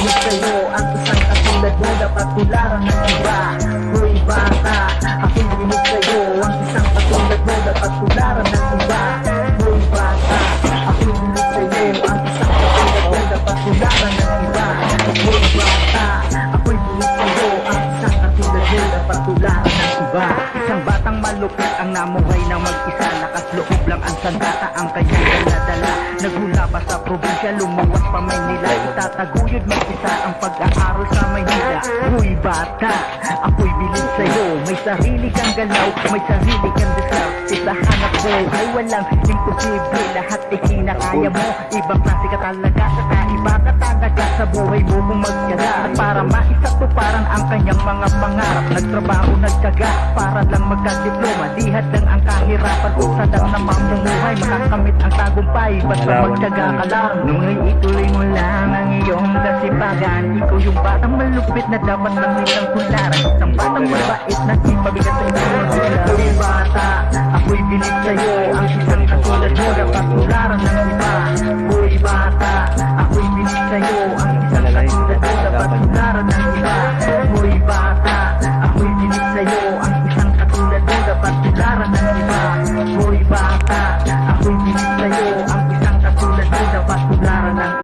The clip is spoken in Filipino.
bilib sa'yo ang isang katulad mo, dapat tularan ng iba. Hoy bata, ako'y bilib sa'yo ang isang katulad mo, dapat tularan ng iba. Hoy bata, ako'y bilib sa'yo ang isang katulad mo, dapat tularan ng iba. Hoy bata, ako'y bilib sa'yo ang isang katulad mo, dapat tularan ng iba. Isang batang malupit ang namuhay ng mag-isa, nakasloob lang ang sandata ang kanyang dala-dala. Naghula pa sa probinsya, lumuwas pa Maynila, itataguyod mag-isa ang pag-aaral sa Maynila. Huy bata, ako'y bilib sa'yo, may sarili kang galaw, may sarili kang desire. Sa hanap ko ay walang imposible, lahat ay kinakaya mo. Ibang klase ka talaga, kakaiba ka talaga sa buhay mo kung magkala. At para maisatuparan ang kanyang mga pangarap, nagtrabaho, nagtyaga para lang magkadiploma. Dihat lang ang kahirapan, usa lang na mamumuhay, makakamit ang tagumpay, basta magtyaga ka lang. Nung ituloy mo lang ang iyong kasipagan, ikaw yung batang malupit na dapat langit ang tularan. Isang batang mabait na ipabigat sa iyong magulang. Ako'y bata, ako'y bilib sa'yo